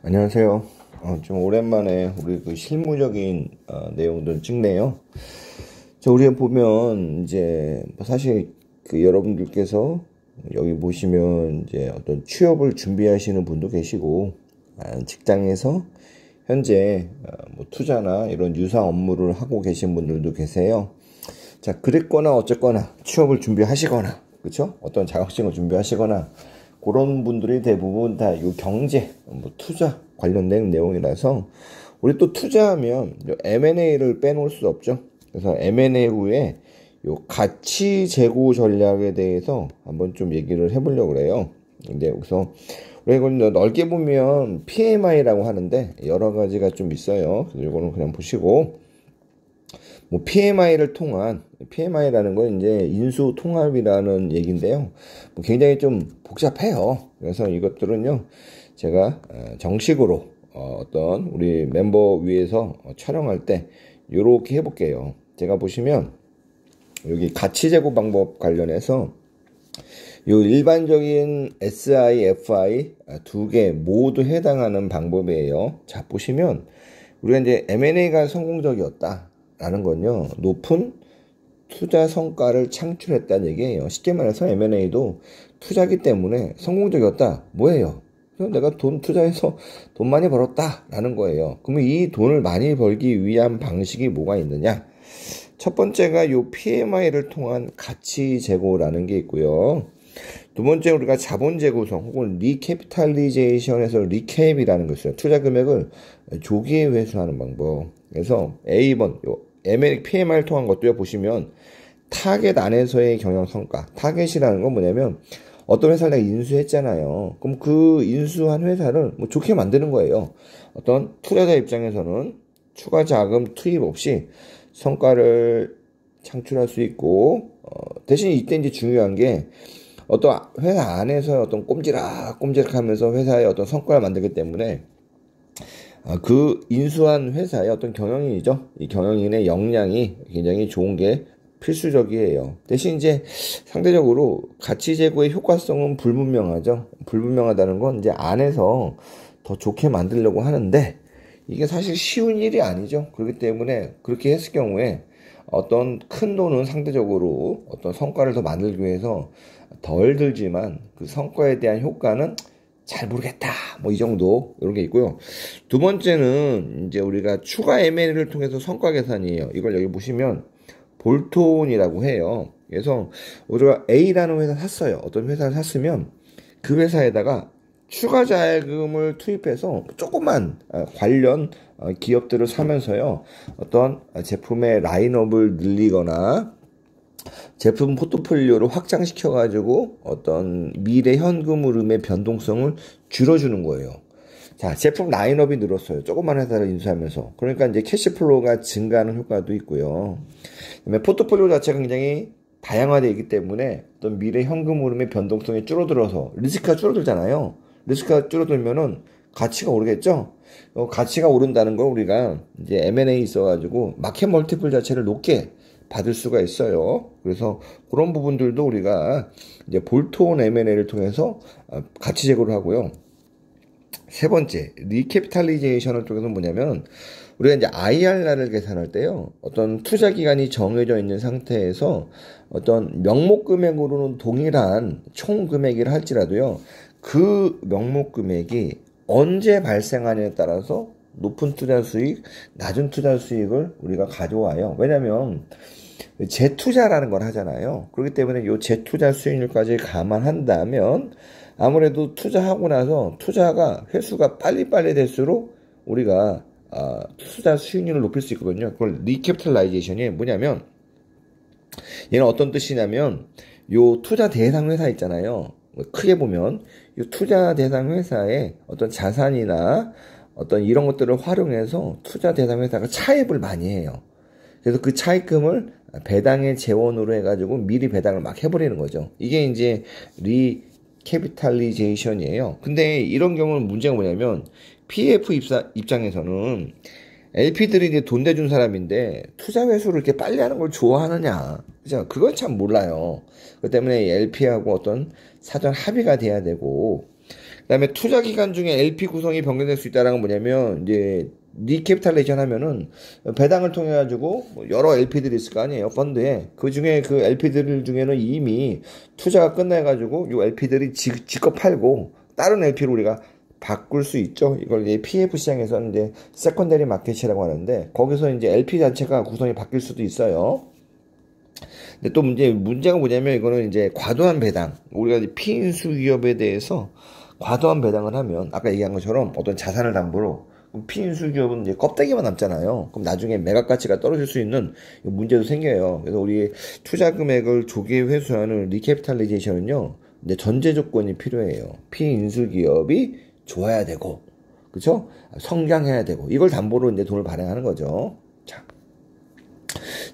안녕하세요. 좀 오랜만에 우리 그 실무적인 내용들 찍네요. 우리가 보면 이제 뭐 사실 그 여러분들께서 여기 보시면 이제 어떤 취업을 준비하시는 분도 계시고, 직장에서 현재 뭐 투자나 이런 유사 업무를 하고 계신 분들도 계세요. 자, 그랬거나 어쨌거나 취업을 준비하시거나, 그렇죠? 어떤 자격증을 준비하시거나, 그런 분들이 대부분 다 이 경제, 뭐 투자 관련된 내용이라서, 우리 또 투자하면 M&A를 빼놓을 수 없죠. 그래서 M&A 후에 요 가치 제고 전략에 대해서 한번 좀 얘기를 해보려고 그래요. 근데 여기서 우리가 이걸 넓게 보면 PMI라고 하는데 여러 가지가 좀 있어요. 그래서 이거는 그냥 보시고, 뭐 PMI라는 건 이제 인수 통합이라는 얘기인데요. 뭐 굉장히 좀 복잡해요. 그래서 이것들은요, 제가 정식으로 어떤 우리 멤버 위에서 촬영할 때 요렇게 해볼게요. 제가 보시면 여기 가치 제고 방법 관련해서 요 일반적인 SI, FI 두 개 모두 해당하는 방법이에요. 자, 보시면 우리가 이제 M&A가 성공적이었다라는 건요, 높은 투자 성과를 창출했다는 얘기예요. 쉽게 말해서 M&A도 투자기 때문에 성공적이었다. 뭐예요? 내가 돈 투자해서 돈 많이 벌었다라는 거예요. 그러면 이 돈을 많이 벌기 위한 방식이 뭐가 있느냐? 첫 번째가 요 PMI를 통한 가치 제고라는 게 있고요. 두 번째, 우리가 자본 재구성 혹은 리캐피탈리제이션에서 리캡이라는 거 있어요. 투자 금액을 조기에 회수하는 방법. 그래서 A번 요 PMI를 통한 것도요, 보시면 타겟 안에서의 경영 성과. 타겟이라는 건 뭐냐면 어떤 회사를 내가 인수했잖아요. 그럼 그 인수한 회사를 뭐 좋게 만드는 거예요. 어떤 투자자 입장에서는 추가 자금 투입 없이 성과를 창출할 수 있고, 대신 이때 이제 중요한 게 어떤 회사 안에서 어떤 꼼지락 하면서 회사의 어떤 성과를 만들기 때문에 그 인수한 회사의 어떤 경영인이죠. 이 경영인의 역량이 굉장히 좋은 게 필수적이에요. 대신 이제 상대적으로 가치 제고의 효과성은 불분명하죠. 불분명하다는 건 이제 안에서 더 좋게 만들려고 하는데 이게 사실 쉬운 일이 아니죠. 그렇기 때문에 그렇게 했을 경우에 어떤 큰 돈은 상대적으로 어떤 성과를 더 만들기 위해서 덜 들지만 그 성과에 대한 효과는 잘 모르겠다. 뭐 이 정도 이런 게 있고요. 두 번째는 이제 우리가 추가 M&A를 통해서 성과 계산이에요. 이걸 여기 보시면 볼트온이라고 해요. 그래서 우리가 A라는 회사 샀어요. 어떤 회사를 샀으면 그 회사에다가 추가 자금을 투입해서 조그만 관련 기업들을 사면서요, 어떤 제품의 라인업을 늘리거나 제품 포트폴리오를 확장시켜가지고 어떤 미래 현금 흐름의 변동성을 줄여주는 거예요. 자, 제품 라인업이 늘었어요. 조그만 회사를 인수하면서. 그러니까 이제 캐시플로우가 증가하는 효과도 있고요. 그다음에 포트폴리오 자체가 굉장히 다양화되어 있기 때문에 어떤 미래 현금 흐름의 변동성이 줄어들어서 리스크가 줄어들잖아요. 리스크가 줄어들면은 가치가 오르겠죠? 가치가 오른다는 건 우리가 이제 M&A 있어가지고 마켓 멀티플 자체를 높게 받을 수가 있어요. 그래서 그런 부분들도 우리가 이제 볼트온 M&A를 통해서 가치 제고를 하고요. 세 번째, 리캐피탈리제이션을 통해서 뭐냐면 우리가 이제 IRR을 계산할 때요, 어떤 투자 기간이 정해져 있는 상태에서 어떤 명목 금액으로는 동일한 총 금액이라 할지라도요, 그 명목 금액이 언제 발생하냐에 따라서 높은 투자 수익, 낮은 투자 수익을 우리가 가져와요. 왜냐면 재투자라는 걸 하잖아요. 그렇기 때문에 이 재투자 수익률까지 감안한다면 아무래도 투자하고 나서 투자가 회수가 빨리빨리 될수록 우리가 투자 수익률을 높일 수 있거든요. 그걸 리캐피탈라이제이션이 뭐냐면, 얘는 어떤 뜻이냐면 요 투자 대상 회사 있잖아요. 크게 보면 이 투자 대상 회사의 어떤 자산이나 어떤 이런 것들을 활용해서 투자 대상 회사가 차입을 많이 해요. 그래서 그 차입금을 배당의 재원으로 해가지고 미리 배당을 막 해버리는 거죠. 이게 이제 리캐피탈리제이션이에요. 근데 이런 경우는 문제가 뭐냐면 PF 입장에서는 LP들이 이제 돈 대준 사람인데 투자 회수를 이렇게 빨리 하는 걸 좋아하느냐. 그죠? 그건 참 몰라요. 그 때문에 LP하고 어떤 사전 합의가 돼야 되고, 그다음에 투자 기간 중에 LP 구성이 변경될 수 있다는 건 뭐냐면 이제 리캐피탈레이션 하면은 배당을 통해 가지고 여러 LP들이 있을 거 아니에요, 펀드에. 그 중에 그 LP들 중에는 이미 투자가 끝나 가지고 이 LP들이 지껏 팔고 다른 LP로 우리가 바꿀 수 있죠. 이걸 이제 PF 시장에서는 이제 세컨더리 마켓이라고 하는데, 거기서 이제 LP 자체가 구성이 바뀔 수도 있어요. 근데 또 문제가 뭐냐면, 이거는 이제 과도한 배당, 우리가 이제 피인수 기업에 대해서 과도한 배당을 하면 아까 얘기한 것처럼 어떤 자산을 담보로, 피인수 기업은 이제 껍데기만 남잖아요. 그럼 나중에 매각 가치가 떨어질 수 있는 문제도 생겨요. 그래서 우리 투자 금액을 조기 회수하는 리캐피탈리제이션은요, 이제 전제 조건이 필요해요. 피인수 기업이 좋아야 되고, 그쵸? 성장해야 되고, 이걸 담보로 이제 돈을 발행하는 거죠. 자,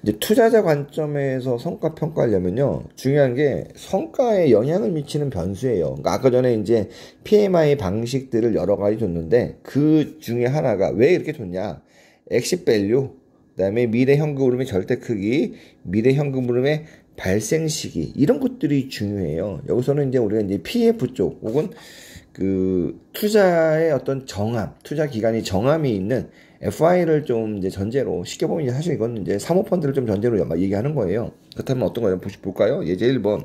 이제 투자자 관점에서 성과 평가하려면요, 중요한 게 성과에 영향을 미치는 변수예요. 그러니까 아까 전에 이제 PMI 방식들을 여러 가지 줬는데, 그 중에 하나가 왜 이렇게 좋냐? 엑시 밸류, 그다음에 미래 현금 흐름의 절대 크기, 미래 현금 흐름의 발생 시기, 이런 것들이 중요해요. 여기서는 이제 우리가 이제 PF 쪽 혹은 그 투자의 어떤 정함, 투자 기간이 정함이 있는 FI를 좀 이제 전제로, 쉽게 보면 이제 사실 이건 이제 사모펀드를 좀 전제로 얘기하는 거예요. 그렇다면 어떤 거냐 볼까요? 예제 1번.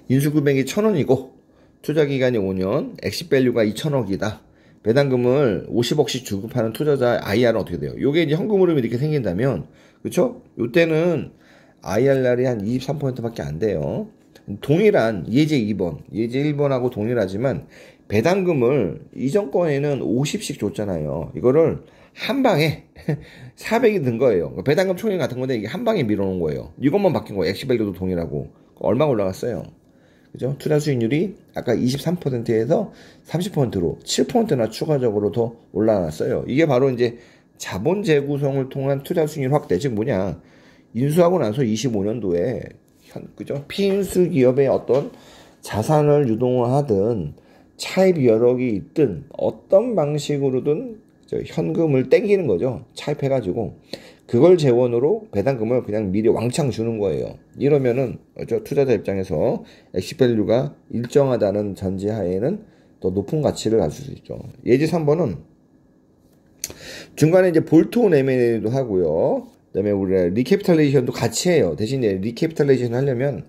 인수금액이 1,000원이고 투자 기간이 5년, 엑시밸류가 2,000억이다. 배당금을 50억씩 주급하는 투자자 IR은 어떻게 돼요? 요게 이제 현금 흐름이 이렇게 생긴다면, 그쵸? 요때는 IR이 한 23%밖에 안 돼요. 동일한 예제 2번, 예제 1번하고 동일하지만 배당금을 이전 건에는 50씩 줬잖아요. 이거를 한 방에 400이 든 거예요. 배당금 총액 같은 건데 이게 한 방에 밀어놓은 거예요. 이것만 바뀐 거예요. 엑시밸류도 동일하고. 얼마가 올라갔어요? 그죠? 투자 수익률이 아까 23%에서 30%로 7%나 추가적으로 더 올라갔어요. 이게 바로 이제 자본 재구성을 통한 투자 수익률 확대. 즉 뭐냐? 인수하고 나서 25년도에 그죠? 피인수 기업의 어떤 자산을 유동화하든 차입 여력이 있든 어떤 방식으로든 현금을 땡기는 거죠. 차입해가지고 그걸 재원으로 배당금을 그냥 미리 왕창 주는 거예요. 이러면은 투자자 입장에서 엑시밸류가 일정하다는 전제하에는 더 높은 가치를 가질 수 있죠. 예제 3번은 중간에 이제 볼트온 M&A도 하고요. 그다음에 우리가 리캐피탈레이션도 같이 해요. 대신에 리캐피탈레이션 하려면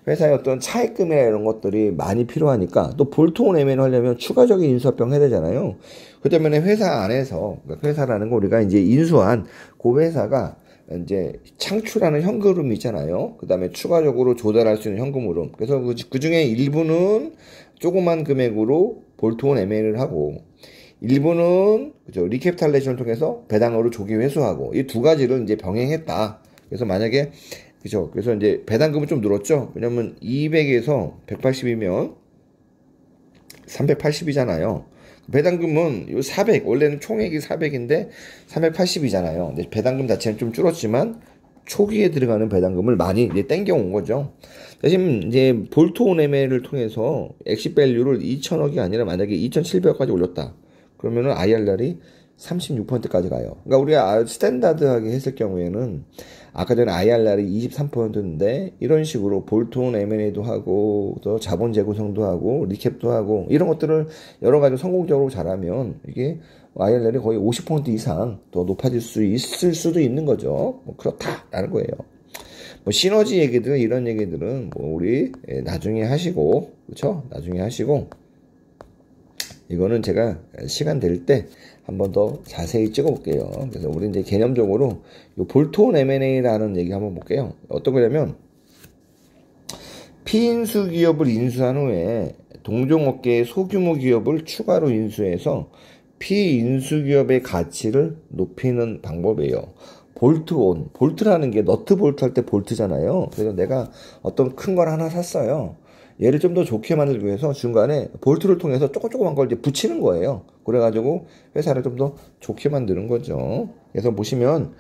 회사의 어떤 차입금이나 이런 것들이 많이 필요하니까, 또 볼트온 M&A 하려면 추가적인 인수합병 해야 되잖아요. 그 때문에 회사 안에서, 그러니까 회사라는 거 우리가 이제 인수한 그 회사가 이제 창출하는 현금 흐름이 있잖아요. 그 다음에 추가적으로 조달할 수 있는 현금 흐름. 그래서 그 중에 일부는 조그만 금액으로 볼트온 M&A를 하고, 일부는 그죠, 리캐피탈레이션을 통해서 배당으로 조기 회수하고, 이 두 가지를 이제 병행했다. 그래서 만약에 그죠, 그래서 이제 배당금은 좀 늘었죠. 왜냐면 200에서 180이면 380이잖아요. 배당금은 요 400, 원래는 총액이 400인데 380이잖아요. 근데 배당금 자체는 좀 줄었지만 초기에 들어가는 배당금을 많이 이제 땡겨온 거죠. 대신 이제 볼트온 M&A를 통해서 엑시밸류를 2,000억이 아니라 만약에 2,700억까지 올렸다. 그러면은 IRR이 36%까지 가요. 그러니까 우리가 스탠다드하게 했을 경우에는 아까 전에 IRR이 23%인데 이런 식으로 볼트온 M&A도 하고 또 자본 재구성도 하고 리캡도 하고 이런 것들을 여러 가지 성공적으로 잘하면 이게 IRR이 거의 50% 이상 더 높아질 수 있을 수도 있는 거죠. 뭐 그렇다라는 거예요. 뭐 시너지 얘기들은, 이런 얘기들은 뭐 우리 나중에 하시고, 그렇죠? 나중에 하시고, 이거는 제가 시간 될 때 한 번 더 자세히 찍어볼게요. 그래서 우리 이제 개념적으로 요 볼트온 M&A라는 얘기 한번 볼게요. 어떤 거냐면, 피인수 기업을 인수한 후에 동종업계의 소규모 기업을 추가로 인수해서 피인수 기업의 가치를 높이는 방법이에요. 볼트온, 볼트라는 게 너트 볼트 할 때 볼트잖아요. 그래서 내가 어떤 큰 걸 하나 샀어요. 얘를 좀 더 좋게 만들기 위해서 중간에 볼트를 통해서 조그만 걸 이제 붙이는 거예요. 그래가지고 회사를 좀 더 좋게 만드는 거죠. 그래서 보시면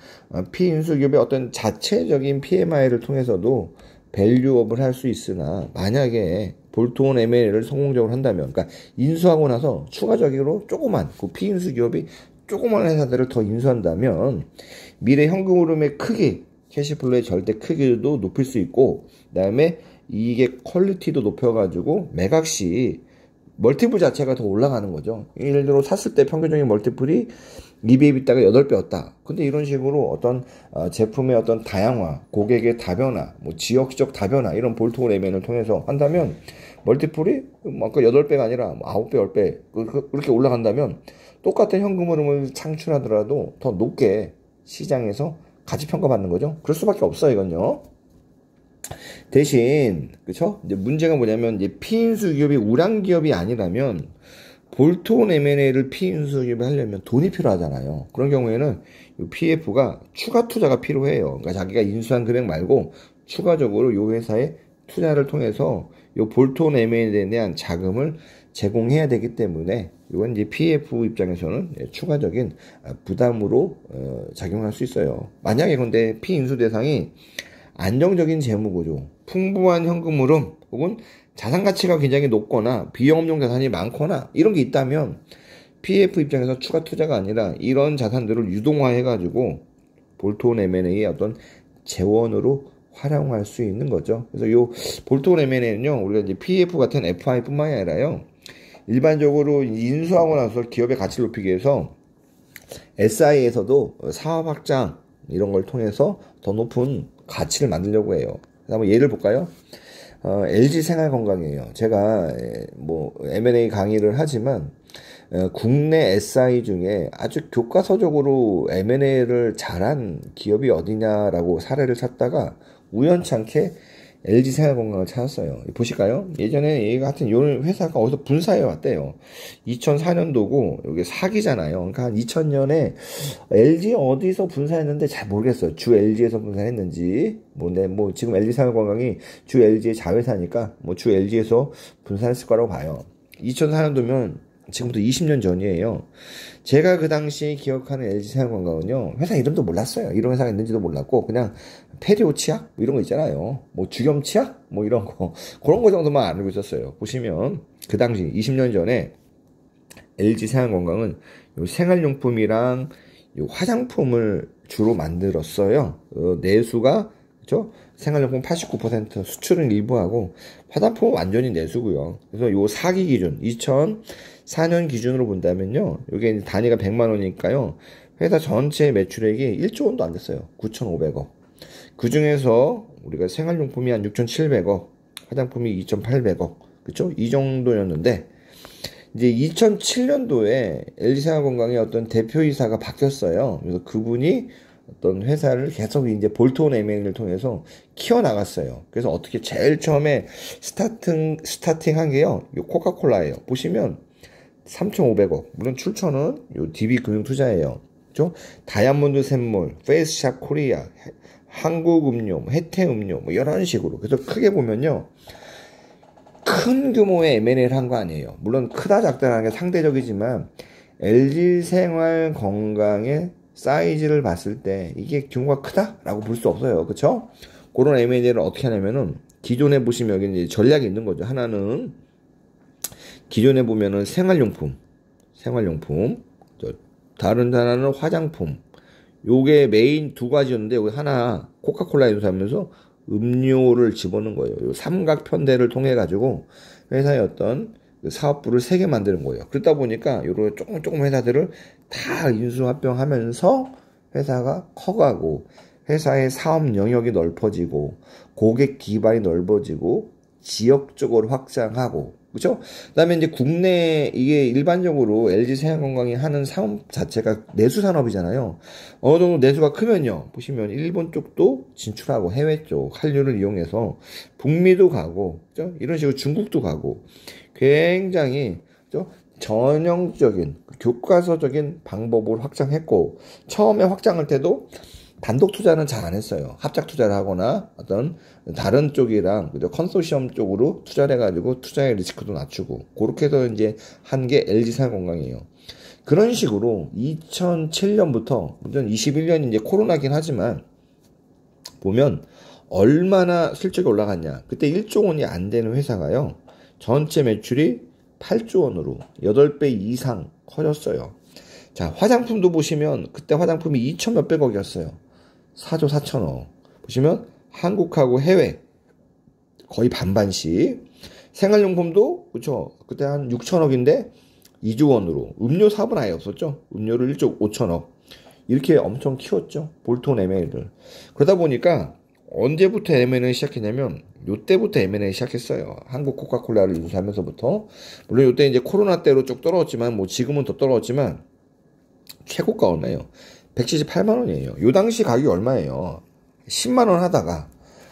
피인수기업의 어떤 자체적인 PMI를 통해서도 밸류업을 할 수 있으나, 만약에 볼트온 M&A를 성공적으로 한다면, 그러니까 인수하고 나서 추가적으로 조그만 그 피인수기업이 조그만 회사들을 더 인수한다면 미래 현금 흐름의 크기, 캐시플로의 절대 크기도 높일 수 있고, 그 다음에 이게 퀄리티도 높여가지고 매각 시 멀티플 자체가 더 올라가는 거죠. 예를 들어 샀을 때 평균적인 멀티플이 2배에 비다가 8배였다. 근데 이런 식으로 어떤 제품의 어떤 다양화, 고객의 다변화, 뭐 지역적 다변화 이런 볼트홀 M&A를 통해서 한다면 멀티플이 아까 8배가 아니라 9배, 10배 그렇게 올라간다면 똑같은 현금 흐름을 창출하더라도 더 높게 시장에서 가치 평가받는 거죠. 그럴 수밖에 없어요, 이건요. 대신 그쵸? 이제 문제가 뭐냐면 이제 피인수 기업이 우량 기업이 아니라면 볼트온 M&A를 피인수 기업이 하려면 돈이 필요하잖아요. 그런 경우에는 PF가 추가 투자가 필요해요. 그러니까 자기가 인수한 금액 말고 추가적으로 이 회사에 투자를 통해서 이 볼트온 M&A에 대한 자금을 제공해야 되기 때문에 이건 이제 PF 입장에서는 추가적인 부담으로 작용할 수 있어요. 만약에 근데 피인수 대상이 안정적인 재무구조, 풍부한 현금 흐름, 혹은 자산 가치가 굉장히 높거나 비영업용 자산이 많거나 이런 게 있다면 PF 입장에서 추가 투자가 아니라 이런 자산들을 유동화해가지고 볼트온 M&A의 어떤 재원으로 활용할 수 있는 거죠. 그래서 이 볼트온 M&A는요, 우리가 이제 PF 같은 FI뿐만이 아니라요, 일반적으로 인수하고 나서 기업의 가치를 높이기 위해서 SI에서도 사업 확장 이런 걸 통해서 더 높은 가치를 만들려고 해요. 한번 예를 볼까요? LG 생활건강이에요. 제가 뭐 M&A 강의를 하지만 국내 SI 중에 아주 교과서적으로 M&A를 잘한 기업이 어디냐라고 사례를 찾다가 우연찮게 LG 생활건강을 찾았어요. 보실까요? 예전에 얘 같은 요 회사가 어디서 분사해 왔대요. 2004년도고 여기 사기잖아요. 그러니까 한 2000년에 LG 어디서 분사했는데 잘 모르겠어요. 주 LG에서 분사했는지 뭐 지금 LG 생활건강이 주 LG의 자회사니까 뭐 주 LG에서 분사했을 거라고 봐요. 2004년도면 지금부터 20년 전이에요. 제가 그 당시에 기억하는 LG 생활건강은요, 회사 이름도 몰랐어요. 이런 회사가 있는지도 몰랐고, 그냥 페리오 치약? 뭐 이런 거 있잖아요. 뭐 주겸 치약? 뭐 이런 거. 그런 거 정도만 알고 있었어요. 보시면, 그 당시 20년 전에 LG 생활건강은 요 생활용품이랑 요 화장품을 주로 만들었어요. 내수가, 그쵸? 생활용품 89% 수출은 일부 하고, 화장품은 완전히 내수고요. 그래서 요 사기 기준, 2004년 기준으로 본다면요, 요게 단위가 100만 원이니까요, 회사 전체 매출액이 1조 원도 안 됐어요. 9,500억. 그 중에서 우리가 생활용품이 한 6,700억, 화장품이 2,800억, 그쵸? 이 정도였는데, 이제 2007년도에 LG생활건강의 어떤 대표이사가 바뀌었어요. 그래서 그분이 어떤 회사를 계속 이제 볼트온 M&A를 통해서 키워나갔어요. 그래서 어떻게 제일 처음에 스타팅 한 게요, 요 코카콜라예요. 보시면 3,500억. 물론 출처는 요 DB금융투자예요. 그죠? 다이아몬드 샘몰, 페이스샵 코리아, 한국음료, 혜태음료, 뭐 이런 식으로. 그래서 크게 보면요, 큰 규모의 M&A를 한 거 아니에요. 물론 크다 작다라는 게 상대적이지만 LG생활건강의 사이즈를 봤을 때 이게 규모가 크다라고 볼 수 없어요. 그쵸? 그런 M&A를 어떻게 하냐면은 기존에 보시면 여기 이제 전략이 있는 거죠. 하나는 기존에 보면은 생활용품, 다른 하나는 화장품. 요게 메인 두 가지였는데 여기 하나 코카콜라 인수하면서 음료를 집어넣은 거예요. 요 삼각 편대를 통해 가지고 회사의 어떤 사업부를 3개 만드는 거예요. 그러다 보니까 요런 조금 회사들을 다 인수합병하면서 회사가 커가고 회사의 사업 영역이 넓어지고 고객 기반이 넓어지고 지역적으로 확장하고, 그렇죠? 그다음에 이제 국내 이게 일반적으로 LG 생활건강이 하는 사업 자체가 내수 산업이잖아요. 어느 정도 내수가 크면요, 보시면 일본 쪽도 진출하고 해외 쪽 한류를 이용해서 북미도 가고, 그렇죠? 이런 식으로 중국도 가고 굉장히, 그렇죠? 전형적인 교과서적인 방법을 확장했고, 처음에 확장할 때도 단독 투자는 잘 안 했어요. 합작 투자를 하거나 어떤 다른 쪽이랑 컨소시엄 쪽으로 투자를 해가지고 투자의 리스크도 낮추고, 그렇게 해서 이제 한 게 LG생활건강이에요. 그런 식으로 2007년부터, 물론 21년이 이제 코로나긴 하지만 보면 얼마나 실적이 올라갔냐. 그때 1조 원이 안 되는 회사가요, 전체 매출이 8조 원으로 8배 이상 커졌어요. 자, 화장품도 보시면 그때 화장품이 2천 몇백억이었어요. 4조 4천억. 보시면 한국하고 해외 거의 반반씩. 생활용품도 그쵸, 그때 한 6천억인데 2조 원으로. 음료 사업은 아예 없었죠. 음료를 1조 5천억 이렇게 엄청 키웠죠, 볼트온 M&A를. 그러다 보니까 언제부터 M&A 시작했냐면 요때부터 M&A 시작했어요. 한국 코카콜라를 인수하면서부터. 물론 요때 이제 코로나 때로 쭉 떨어졌지만 뭐 지금은 더 떨어졌지만 최고가 얼마예요? 178만 원이에요. 요 당시 가격이 얼마예요? 10만 원 하다가,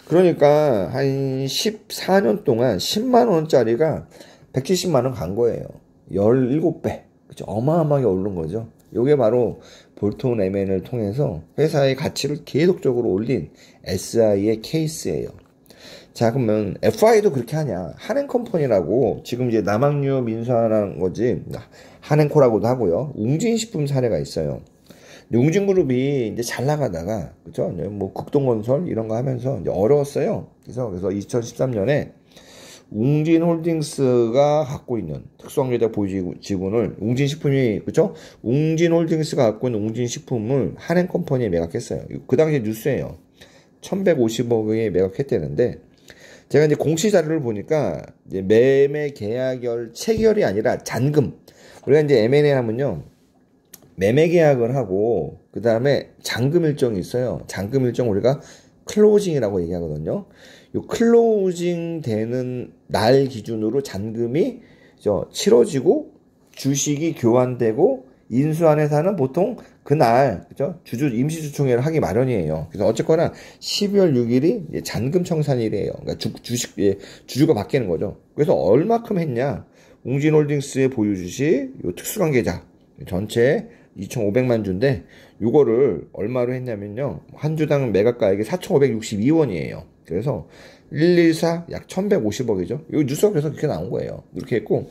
그러니까 한 14년 동안 10만 원짜리가 170만 원 간 거예요. 17배. 그쵸? 어마어마하게 오른 거죠. 요게 바로 볼트온 M&A를 통해서 회사의 가치를 계속적으로 올린 SI의 케이스예요. 자, 그러면 FI도 그렇게 하냐? 한행컴퍼니라고 지금 이제 남학유업 인수하는 거지, 한행코라고도 하고요. 웅진식품 사례가 있어요. 웅진그룹이 이제 잘 나가다가, 그죠? 뭐 극동건설 이런 거 하면서 이제 어려웠어요. 그래서 2013년에 웅진홀딩스가 갖고 있는 특수환경제약 보유지분을 웅진식품이, 그죠? 웅진홀딩스가 갖고 있는 웅진식품을 한행컴퍼니에 매각했어요. 그 당시 뉴스예요. 1150억에 매각했다는데, 제가 이제 공시 자료를 보니까 이제 매매 계약일 체결이 아니라 잔금. 우리가 이제 M&A 하면요, 매매 계약을 하고 그 다음에 잔금 일정이 있어요. 잔금 일정 우리가 클로징이라고 얘기하거든요. 요 클로징 되는 날 기준으로 잔금이 치러지고 주식이 교환되고 인수한 회사는 보통 그날, 그죠? 임시주총회를 하기 마련이에요. 그래서 어쨌거나 12월 6일이 잔금 청산일이에요. 그러니까 주주가 바뀌는 거죠. 그래서 얼마큼 했냐? 웅진홀딩스의 보유 주식, 요 특수관계자 전체 2,500만 주인데, 요거를 얼마로 했냐면요, 한 주당 매각가액이 4,562원이에요. 그래서 114, 약 1,150억이죠. 요 뉴스가 그래서 그렇게 나온 거예요. 이렇게 했고,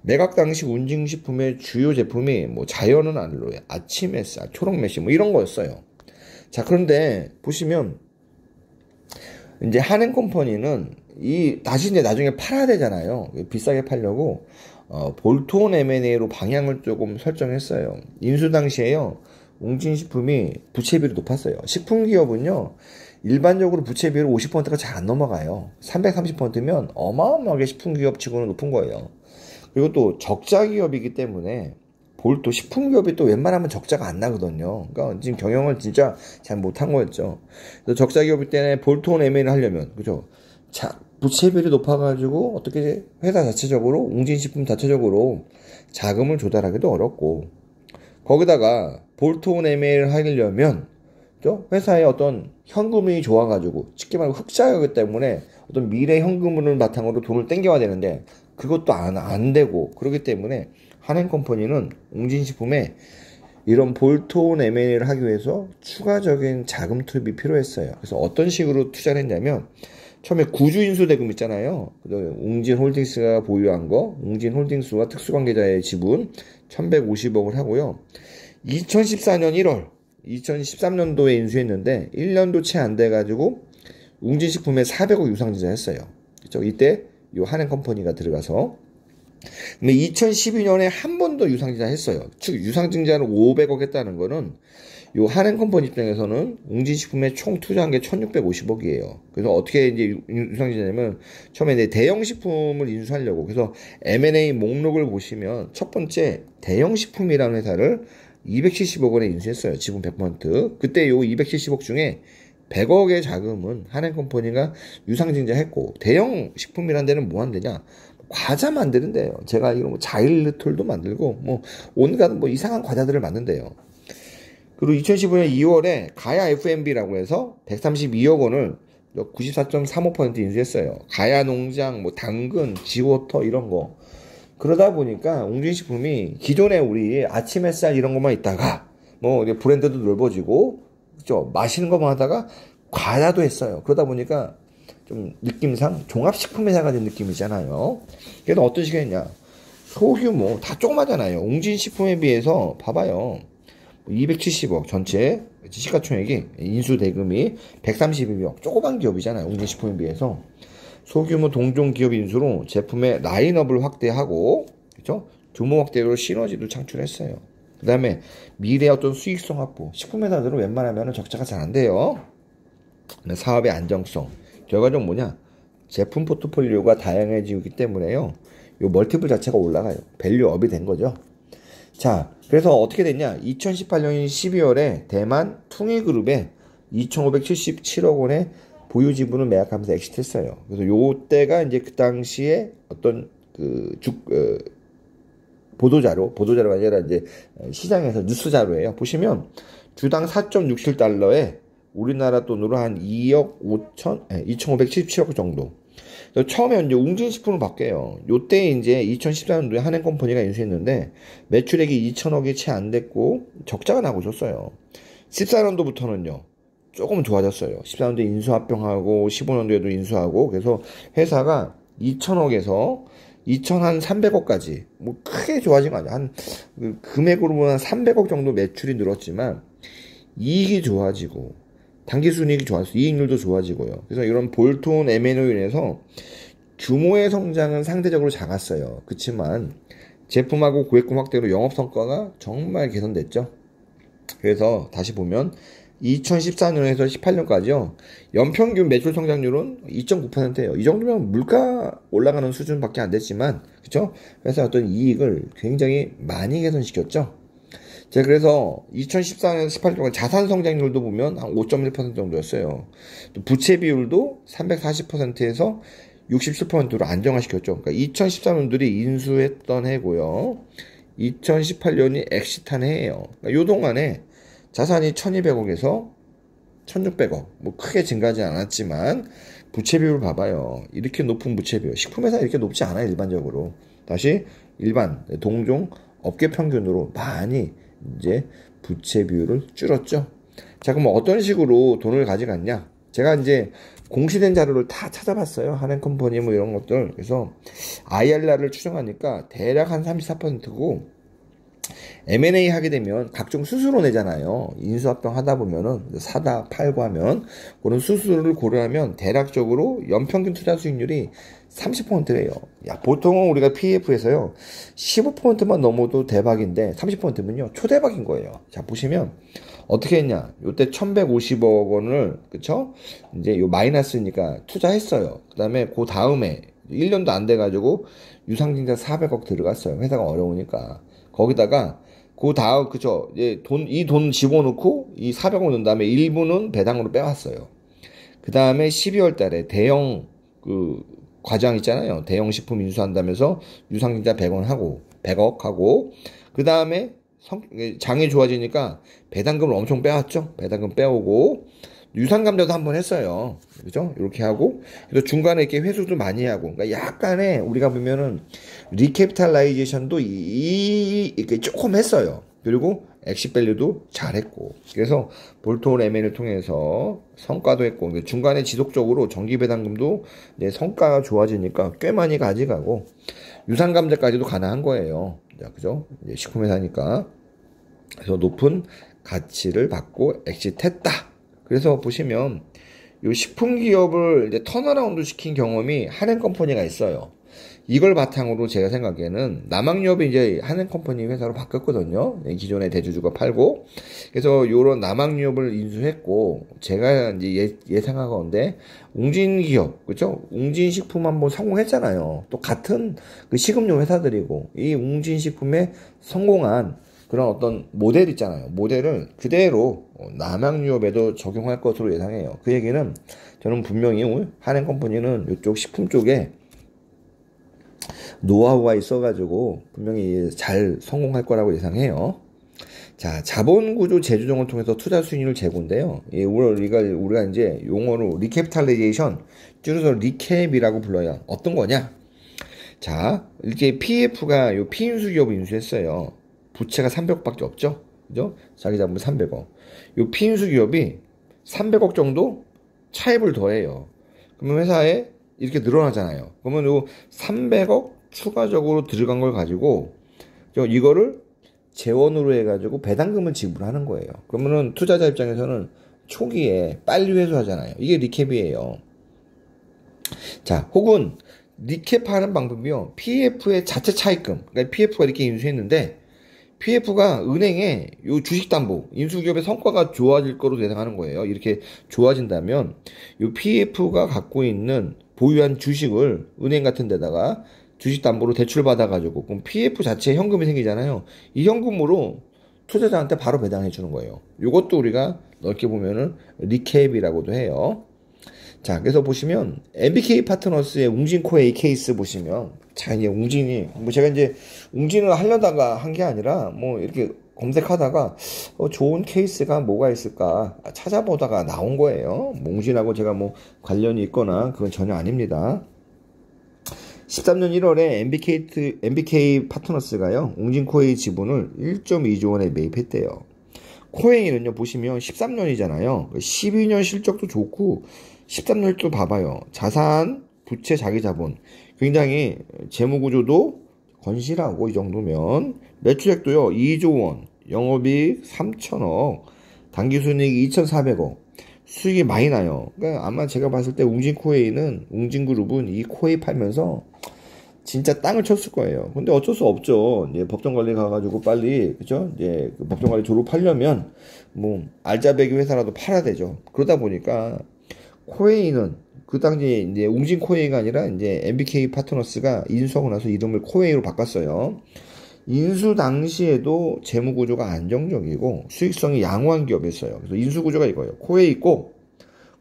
매각 당시 웅진식품의 주요 제품이 뭐 자연은 알로에, 아침 햇살, 초록 메시 뭐 이런 거였어요. 자, 그런데 보시면 이제 한행컴퍼니는 다시 이제 나중에 팔아야 되잖아요. 비싸게 팔려고 볼트온 M&A로 방향을 조금 설정했어요. 인수 당시에요, 웅진식품이 부채비율이 높았어요. 식품기업은요, 일반적으로 부채비율 50%가 잘 안 넘어가요. 330%면 어마어마하게 식품기업치고는 높은 거예요. 그리고 또 적자기업이기 때문에 식품기업이 또 웬만하면 적자가 안 나거든요. 그러니까 지금 경영을 진짜 잘 못한 거였죠. 그래서 적자기업일 때는 볼트온 M&A를 하려면, 그죠? 부채비율이 높아가지고 어떻게 회사 자체적으로, 웅진식품 자체적으로 자금을 조달하기도 어렵고, 거기다가 볼트온 M&A를 하려면 회사의 어떤 현금이 좋아가지고, 쉽게 말하면 흑자이기 때문에 어떤 미래 현금을 바탕으로 돈을 땡겨야 되는데 그것도 안 되고, 그렇기 때문에 한행컴퍼니는 웅진식품에 이런 볼트온 M&A를 하기 위해서 추가적인 자금 투입이 필요했어요. 그래서 어떤 식으로 투자를 했냐면, 처음에 구주인수 대금 있잖아요. 웅진홀딩스가 보유한 거, 웅진홀딩스와 특수관계자의 지분 1,150억을 하고요. 2014년 1월, 2013년도에 인수했는데 1년도 채 안 돼가지고 웅진식품에 400억 유상증자 했어요. 그렇죠? 이때 요 한행컴퍼니가 들어가서. 근데 2012년에 한 번 더 유상증자 했어요. 즉 유상증자를 500억 했다는 거는 요 한행컴퍼니 입장에서는 웅진식품에 총 투자한 게 1,650억이에요. 그래서 어떻게 이제 유상증자냐면, 처음에 이제 대형식품을 인수하려고, 그래서 M&A 목록을 보시면 첫 번째 대형식품이라는 회사를 270억 원에 인수했어요. 지분 100%. 그때 요 270억 중에 100억의 자금은 한행컴퍼니가 유상증자했고, 대형식품이라는 데는 뭐 한대냐? 과자 만드는데요. 제가 알기로 뭐 자일리톨도 만들고, 뭐 온갖 뭐 이상한 과자들을 만든대요. 그리고 2015년 2월에 가야 F&B라고 해서 132억 원을 94.35% 인수했어요. 가야 농장, 뭐 당근, 지워터 이런 거. 그러다 보니까 웅진식품이 기존에 우리 아침 햇살 이런 것만 있다가 뭐 브랜드도 넓어지고, 그죠? 맛있는 것만 하다가 과자도 했어요. 그러다 보니까 좀 느낌상 종합식품회사가 된 느낌이잖아요. 그래서 어떤 식으로 했냐? 소규모, 다 조그마잖아요. 웅진식품에 비해서 봐봐요. 270억 전체 시가총액이, 인수 대금이 132억, 조그만 기업이잖아요. 웅진식품에 비해서. 소규모 동종 기업 인수로 제품의 라인업을 확대하고, 그렇죠? 규모 확대로 시너지도 창출했어요. 그 다음에 미래 어떤 수익성 확보. 식품회사들은 웬만하면 적자가 잘 안 돼요. 사업의 안정성. 결과적으로 뭐냐? 제품 포트폴리오가 다양해지기 때문에요. 요 멀티플 자체가 올라가요. 밸류업이 된 거죠. 자, 그래서 어떻게 됐냐? 2018년 12월에 대만 퉁이그룹에 2,577억 원의 보유 지분을 매각하면서 엑시트했어요. 그래서 요때가 이제 그 당시에 어떤 보도자료가 아니라 이제 시장에서 뉴스 자료예요. 보시면 주당 4.67달러에 우리나라 돈으로 한 2,577억 정도. 처음에 이제 웅진식품을 바뀌어요. 요때 이제 2014년도에 한행컴퍼니가 인수했는데 매출액이 2천억이 채 안 됐고 적자가 나고 있었어요. 14년도부터는요. 조금 좋아졌어요. 14년도에 인수합병하고 15년도에도 인수하고 그래서 회사가 2천억에서 2,300억까지 뭐 크게 좋아진 거 아니야. 한 금액으로 보면 300억 정도 매출이 늘었지만 이익이 좋아지고 당기순이익이 좋아졌어요. 이익률도 좋아지고요. 그래서 이런 볼트온 M&A로 인해서 규모의 성장은 상대적으로 작았어요. 그렇지만 제품하고 고객군 확대로 영업성과가 정말 개선됐죠. 그래서 다시 보면 2014년에서 18년까지요. 연평균 매출 성장률은 2.9%예요. 이 정도면 물가 올라가는 수준밖에 안 됐지만 그렇죠? 회사 어떤 이익을 굉장히 많이 개선시켰죠. 자, 그래서 2014년에서 18년까지 자산 성장률도 보면 한 5.1% 정도였어요. 또 부채 비율도 340%에서 67%로 안정화시켰죠. 그러니까 2014년들이 인수했던 해고요. 2018년이 엑시트한 해예요. 그러니까 요 동안에 자산이 1200억에서 1600억. 뭐 크게 증가하지 않았지만 부채 비율 봐봐요. 이렇게 높은 부채 비율. 식품회사 이렇게 높지 않아요, 일반적으로. 다시 일반 동종 업계 평균으로 많이 이제 부채 비율을 줄였죠. 자, 그럼 어떤 식으로 돈을 가져갔냐? 제가 이제 공시된 자료를 다 찾아봤어요. 한행컴퍼니 뭐 이런 것들. 그래서 IRR을 추정하니까 대략 한 34%고 M&A 하게 되면 각종 수수료 내잖아요. 인수합병 하다 보면은 사다 팔고 하면 그런 수수료를 고려하면 대략적으로 연평균 투자 수익률이 30%예요. 야, 보통은 우리가 PEF에서요 15%만 넘어도 대박인데 30%면요 초대박인 거예요. 자, 보시면 어떻게 했냐? 요때 1,150억 원을 그쵸? 이제 요 마이너스니까 투자했어요. 그다음에 그 다음에 1년도 안 돼가지고 유상증자 400억 들어갔어요. 회사가 어려우니까. 거기다가 그 다음 그쵸? 이 돈 집어넣고 이 400억 넣은 다음에 일부는 배당으로 빼왔어요. 그 다음에 12월 달에 대형 과장 있잖아요. 대형 식품 인수한다면서 유상증자 100억 하고 그 다음에 장이 좋아지니까 배당금을 엄청 빼왔죠. 배당금 빼오고 유상감자도 한번 했어요. 그죠? 이렇게 하고 그래서 중간에 이렇게 회수도 많이 하고 그러니까 약간의 우리가 보면은 리캐피탈라이제이션도 이렇게 조금 했어요. 그리고 엑시밸류도 잘했고 그래서 볼트온 M&A를 통해서 성과도 했고 중간에 지속적으로 정기배당금도 성과가 좋아지니까 꽤 많이 가져가고 유상감자까지도 가능한 거예요. 자, 그죠? 식품회사니까 그래서 높은 가치를 받고 엑시트했다. 그래서 보시면 이 식품기업을 이제 턴어라운드 시킨 경험이 한행컴퍼니가 있어요. 이걸 바탕으로 제가 생각에는 남학유업이 이제 한행컴퍼니 회사로 바뀌었거든요. 기존의 대주주가 팔고. 그래서 요런 남학유업을 인수했고, 제가 이제 예상하건데, 웅진기업, 그죠? 웅진식품 한번 성공했잖아요. 또 같은 그 식음료 회사들이고, 이 웅진식품에 성공한 그런 어떤 모델 있잖아요. 모델을 그대로 남학유업에도 적용할 것으로 예상해요. 그 얘기는 저는 분명히 한행컴퍼니는 이쪽 식품 쪽에 노하우가 있어가지고 분명히 잘 성공할 거라고 예상해요. 자, 자본구조 재조정을 통해서 투자 수익률 제고인데요. 우리가 이제 용어로 리캐피탈라이제이션, 줄여서 리캡이라고 불러요. 어떤 거냐? 자, 이렇게 PF가 요 피인수 기업을 인수했어요. 부채가 300억밖에 없죠. 그죠? 자기 자본 300억. 요 피인수 기업이 300억 정도 차입을 더해요. 그러면 회사에 이렇게 늘어나잖아요. 그러면 요 300억 추가적으로 들어간 걸 가지고 이거를 재원으로 해가지고 배당금을 지불하는 거예요. 그러면은 투자자 입장에서는 초기에 빨리 회수하잖아요. 이게 리캡이에요. 자, 혹은 리캡하는 방법이요. PF의 자체 차입금. 그러니까 PF가 이렇게 인수했는데 PF가 은행에 요 주식담보, 인수기업의 성과가 좋아질 거로 예상하는 거예요. 이렇게 좋아진다면 요 PF가 갖고 있는 보유한 주식을 은행 같은 데다가 주식담보로 대출받아가지고 그럼 PF 자체에 현금이 생기잖아요. 이 현금으로 투자자한테 바로 배당해 주는 거예요. 이것도 우리가 넓게 보면은 리캡이라고도 해요. 자, 그래서 보시면 MBK 파트너스의 웅진코웨이 케이스 보시면, 자, 이제 웅진이 뭐 제가 이제 웅진을 하려다가 한 게 아니라 뭐 이렇게 검색하다가 좋은 케이스가 뭐가 있을까 찾아보다가 나온 거예요. 뭐 웅진하고 제가 뭐 관련이 있거나 그건 전혀 아닙니다. 13년 1월에 MBK 파트너스가요, 웅진코웨이 지분을 1.2조 원에 매입했대요. 코웨이는요, 보시면 13년이잖아요. 12년 실적도 좋고, 13년도 봐봐요. 자산, 부채, 자기자본. 굉장히 재무구조도 건실하고, 이 정도면. 매출액도요, 2조 원, 영업이익 3천억, 당기순이익 2,400억. 수익이 많이 나요. 그러니까 아마 제가 봤을 때 웅진그룹은 이 코웨이 팔면서 진짜 땅을 쳤을 거예요. 근데 어쩔 수 없죠. 이제 법정관리 가가지고 빨리, 그죠? 이제 그 법정관리 졸업하려면, 뭐, 알짜배기 회사라도 팔아야 되죠. 그러다 보니까, 코웨이는, 그 당시에 이제 웅진코웨이가 아니라 이제 MBK 파트너스가 인수하고 나서 이름을 코웨이로 바꿨어요. 인수 당시에도 재무구조가 안정적이고, 수익성이 양호한 기업이었어요. 그래서 인수구조가 이거예요. 코웨이 있고,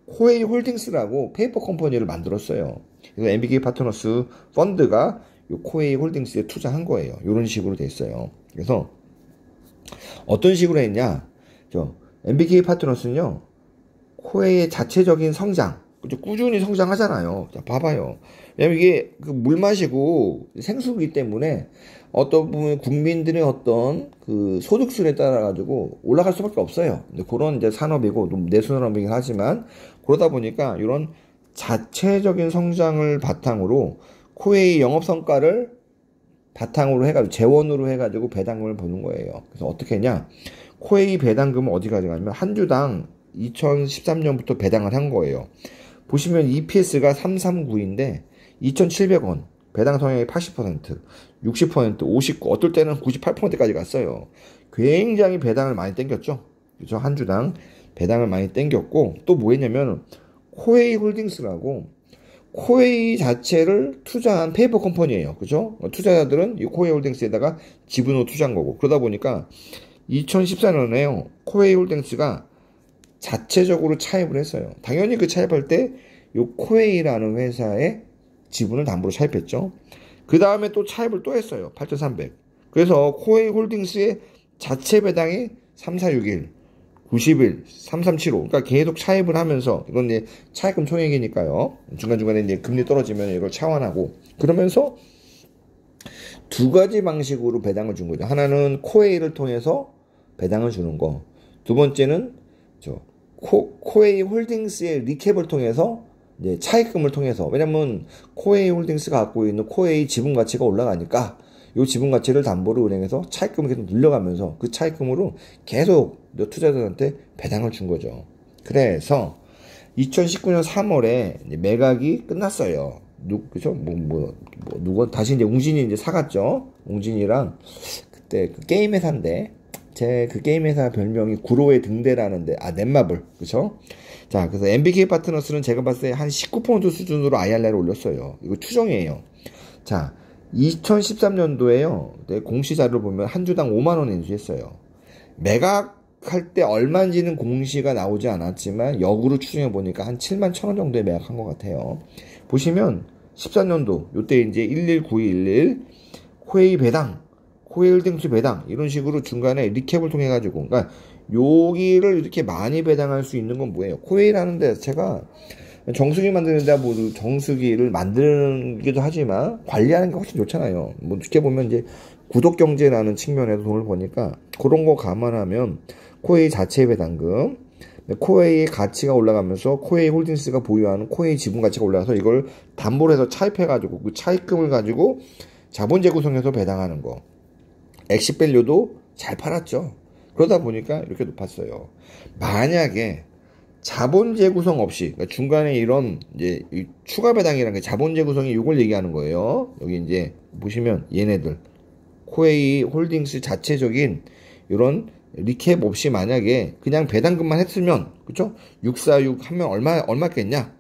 코웨이 홀딩스라고 페이퍼 컴퍼니를 만들었어요. 그래서 MBK 파트너스 펀드가 이 코웨이 홀딩스에 투자한 거예요. 이런 식으로 돼 있어요. 그래서 어떤 식으로 했냐? MBK 파트너스는요, 코웨이의 자체적인 성장, 꾸준히 성장하잖아요. 자, 봐봐요. 왜냐면 이게 그 물 마시고 생수기 때문에 어떤 부분 국민들의 어떤 그 소득수에 따라 가지고 올라갈 수밖에 없어요. 근데 그런 이제 산업이고 내수산업이긴 하지만, 그러다 보니까 이런 자체적인 성장을 바탕으로 코웨이 영업 성과를 바탕으로 해가지고 재원으로 해가지고 배당금을 보는 거예요. 그래서 어떻게 했냐? 코웨이 배당금은 어디 가져가냐면 한 주당 2013년부터 배당을 한 거예요. 보시면 EPS가 339인데 2,700원, 배당 성향이 80%, 60%, 59, 어떨 때는 98%까지 갔어요. 굉장히 배당을 많이 땡겼죠. 그죠? 한 주당 배당을 많이 땡겼고, 또 뭐 했냐면 코웨이 홀딩스라고 코웨이 자체를 투자한 페이퍼 컴퍼니예요. 그죠? 투자자들은 이 코웨이 홀딩스에다가 지분으로 투자한 거고, 그러다 보니까 2014년에요. 코웨이 홀딩스가 자체적으로 차입을 했어요. 당연히 그 차입할 때 이 코웨이라는 회사의 지분을 담보로 차입했죠. 그 다음에 또 차입을 또 했어요. 8,300. 그래서 코웨이 홀딩스의 자체 배당이 3461, 90일, 3375. 그러니까 계속 차입을 하면서, 이건 이제 차입금 총액이니까요. 중간중간에 이제 금리 떨어지면 이걸 차환하고, 그러면서 두 가지 방식으로 배당을 준 거죠. 하나는 코웨이를 통해서 배당을 주는 거. 두 번째는 코웨이 홀딩스의 리캡을 통해서 이제 차입금을 통해서, 왜냐면 코웨이 홀딩스가 갖고 있는 코웨이 지분 가치가 올라가니까 이 지분 가치를 담보로 은행에서 차입금을 계속 늘려가면서 그 차입금으로 계속 투자자들한테 배당을 준 거죠. 그래서 2019년 3월에 매각이 끝났어요. 그죠? 누구 다시 이제 웅진이 이제 사갔죠. 웅진이랑 그때 그 게임 회사인데, 제 그 게임 회사 별명이 구로의 등대라는데, 넷마블, 그쵸? 자, 그래서 MBK 파트너스는 제가 봤을 때 한 19% 수준으로 IRR을 올렸어요. 이거 추정이에요. 자, 2013년도에요. 공시자료를 보면 한 주당 5만원 인수했어요. 매각할 때 얼마인지는 공시가 나오지 않았지만, 역으로 추정해 보니까 한 7만 1,000원 정도에 매각한 것 같아요. 보시면, 14년도, 요때 이제 119211, 코웨이 배당, 코웨이 홀딩스 배당, 이런 식으로 중간에 리캡을 통해 가지고, 그러니까 여기를 이렇게 많이 배당할 수 있는 건 뭐예요? 코웨이라는 데 제가 정수기 만드는 데 뭐 정수기를 만드기도 하지만 관리하는 게 훨씬 좋잖아요. 뭐 어떻게 보면 이제 구독 경제라는 측면에서 돈을 버니까, 그런 거 감안하면 코웨이 자체 배당금, 코웨이의 가치가 올라가면서 코웨이 홀딩스가 보유하는 코웨이 지분 가치가 올라가서 이걸 담보로 해서 차입해가지고 그 차입금을 가지고 자본 재구성해서 배당하는 거. 엑시밸류도 잘 팔았죠. 그러다 보니까 이렇게 높았어요. 만약에 자본 재구성 없이, 그러니까 중간에 이런 이제 추가 배당이라는 게 자본 재구성이 이걸 얘기하는 거예요. 여기 이제 보시면 얘네들 코웨이 홀딩스 자체적인 이런 리캡 없이 만약에 그냥 배당금만 했으면, 그쵸? 646 하면 얼마겠냐?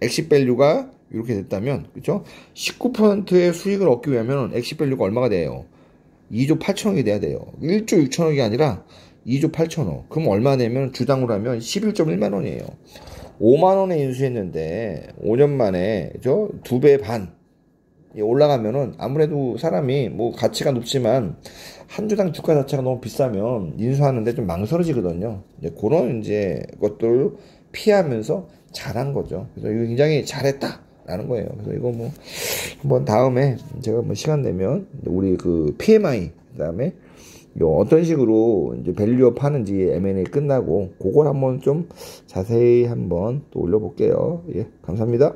엑시밸류가 이렇게 됐다면, 그죠? 19%의 수익을 얻기 위하면 엑시 밸류가 얼마가 돼요? 2조 8천억이 돼야 돼요. 1조 6천억이 아니라 2조 8천억. 그럼 얼마 되면 주당으로 하면 11.1만 원이에요. 5만 원에 인수했는데 5년 만에 저 2배 반 올라가면은 아무래도 사람이 뭐 가치가 높지만 한 주당 주가 자체가 너무 비싸면 인수하는데 좀 망설여지거든요. 이제 그런 이제 것들을 피하면서 잘한 거죠. 그래서 이거 굉장히 잘했다라는 거예요. 그래서 이거 뭐 한번 다음에 제가 뭐 시간 되면 우리 그 PMI 그다음에 어떤 식으로 이제 밸류업 하는지 M&A 끝나고 그걸 한번 좀 자세히 한번 또 올려볼게요. 예, 감사합니다.